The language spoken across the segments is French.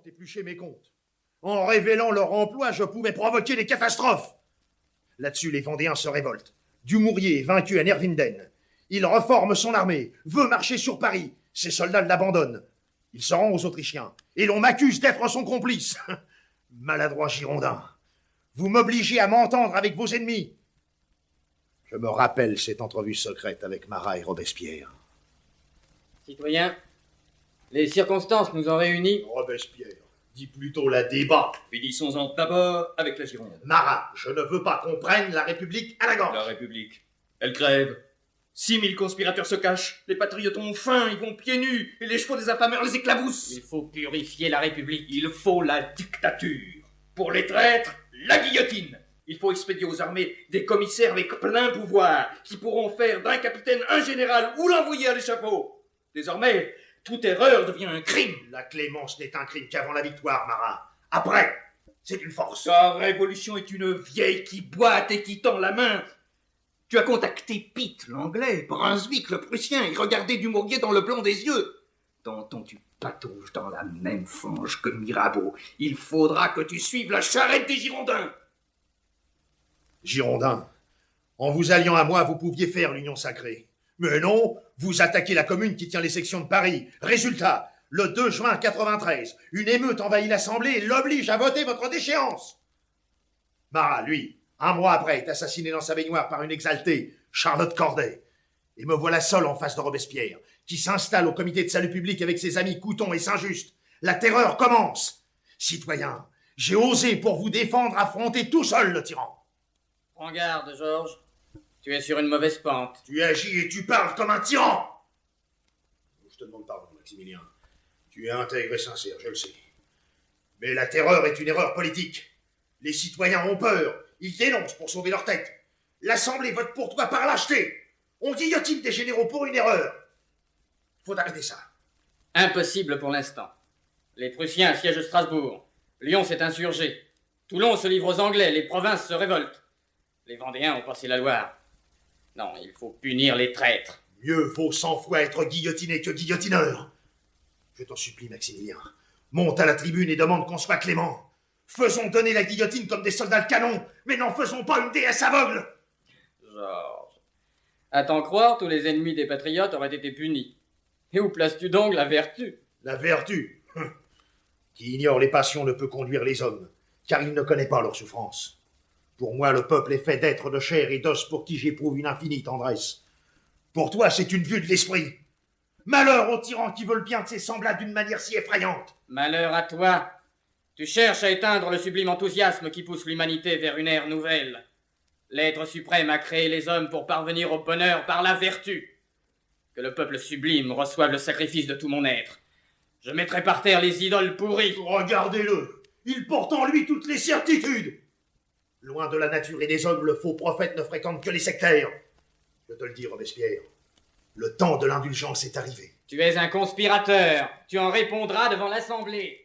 ont épluché mes comptes. En révélant leur emploi, je pouvais provoquer des catastrophes. Là-dessus, les Vendéens se révoltent. Dumouriez est vaincu à Nerwinden. Il reforme son armée, veut marcher sur Paris. Ses soldats l'abandonnent. Il se rend aux Autrichiens. Et l'on m'accuse d'être son complice. Maladroit Girondin. Vous m'obligez à m'entendre avec vos ennemis. Je me rappelle cette entrevue secrète avec Marat et Robespierre. Citoyens, les circonstances nous ont réunis. Robespierre, dis plutôt la débat. Finissons-en d'abord avec la Gironde. Marat, je ne veux pas qu'on prenne la République à la gorge. La République, elle crève. 6000 conspirateurs se cachent, les patriotes ont faim, ils vont pieds nus, et les chevaux des affameurs les éclaboussent. Il faut purifier la République. Il faut la dictature. Pour les traîtres, la guillotine. Il faut expédier aux armées des commissaires avec plein pouvoir, qui pourront faire d'un capitaine un général ou l'envoyer à l'échafaud. Désormais, toute erreur devient un crime. La clémence n'est un crime qu'avant la victoire, Marat. Après, c'est une force. Ta révolution est une vieille qui boite et qui tend la main. Tu as contacté Pitt, l'anglais, Brunswick, le prussien, et regardé Dumouriez dans le blanc des yeux. Danton, tu patauges dans la même fange que Mirabeau. Il faudra que tu suives la charrette des Girondins. Girondins, en vous alliant à moi, vous pouviez faire l'union sacrée. Mais non, vous attaquez la commune qui tient les sections de Paris. Résultat, le 2 juin 93, une émeute envahit l'Assemblée et l'oblige à voter votre déchéance. Marat, lui, un mois après, est assassiné dans sa baignoire par une exaltée, Charlotte Corday. Et me voilà seul en face de Robespierre, qui s'installe au comité de salut public avec ses amis Couthon et Saint-Just. La terreur commence. Citoyens, j'ai osé pour vous défendre affronter tout seul le tyran. Prends garde, Georges. Tu es sur une mauvaise pente. Tu agis et tu parles comme un tyran. Je te demande pardon, Maximilien. Tu es intègre et sincère, je le sais. Mais la terreur est une erreur politique. Les citoyens ont peur. Ils dénoncent pour sauver leur tête. L'Assemblée vote pour toi par lâcheté. On guillotine des généraux pour une erreur. Faut arrêter ça. Impossible pour l'instant. Les Prussiens siègent Strasbourg. Lyon s'est insurgé. Toulon se livre aux Anglais. Les provinces se révoltent. Les Vendéens ont passé la Loire. Non, il faut punir les traîtres. Mieux vaut 100 fois être guillotiné que guillotineur. Je t'en supplie, Maximilien. Monte à la tribune et demande qu'on soit clément. Faisons donner la guillotine comme des soldats de canon, mais n'en faisons pas une déesse aveugle. Georges, à t'en croire, tous les ennemis des patriotes auraient été punis. Et où places-tu donc la vertu? La vertu. Qui ignore les passions ne peut conduire les hommes, car il ne connaît pas leur souffrance. Pour moi, le peuple est fait d'êtres de chair et d'os pour qui j'éprouve une infinie tendresse. Pour toi, c'est une vue de l'esprit. Malheur aux tyrans qui veulent bien de ses semblables d'une manière si effrayante. Malheur à toi. Tu cherches à éteindre le sublime enthousiasme qui pousse l'humanité vers une ère nouvelle. L'être suprême a créé les hommes pour parvenir au bonheur par la vertu. Que le peuple sublime reçoive le sacrifice de tout mon être. Je mettrai par terre les idoles pourries. Regardez-le. Il porte en lui toutes les certitudes. Loin de la nature et des hommes, le faux prophète ne fréquente que les sectaires. Je te le dis, Robespierre, le temps de l'indulgence est arrivé. Tu es un conspirateur. Tu en répondras devant l'Assemblée.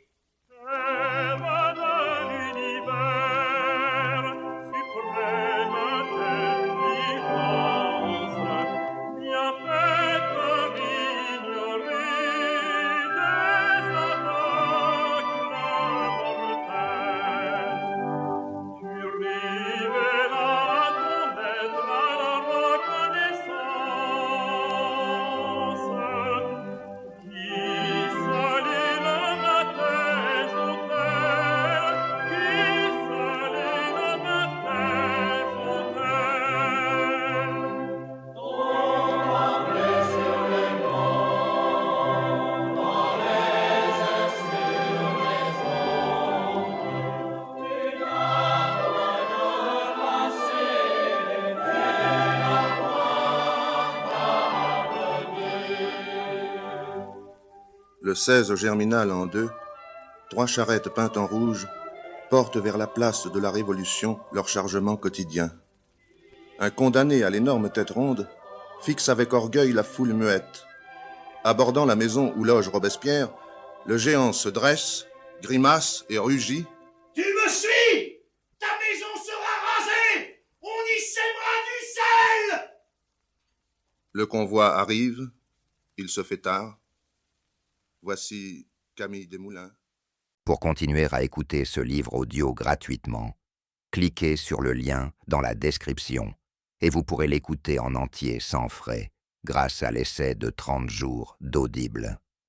Le 16 germinal en 2, 3 charrettes peintes en rouge portent vers la place de la Révolution leur chargement quotidien. Un condamné à l'énorme tête ronde fixe avec orgueil la foule muette. Abordant la maison où loge Robespierre, le géant se dresse, grimace et rugit. « Tu me suis? Ta maison sera rasée! On y sèmera du sel !» Le convoi arrive, il se fait tard. Voici Camille Desmoulins. Pour continuer à écouter ce livre audio gratuitement, cliquez sur le lien dans la description et vous pourrez l'écouter en entier sans frais grâce à l'essai de 30 jours d'Audible.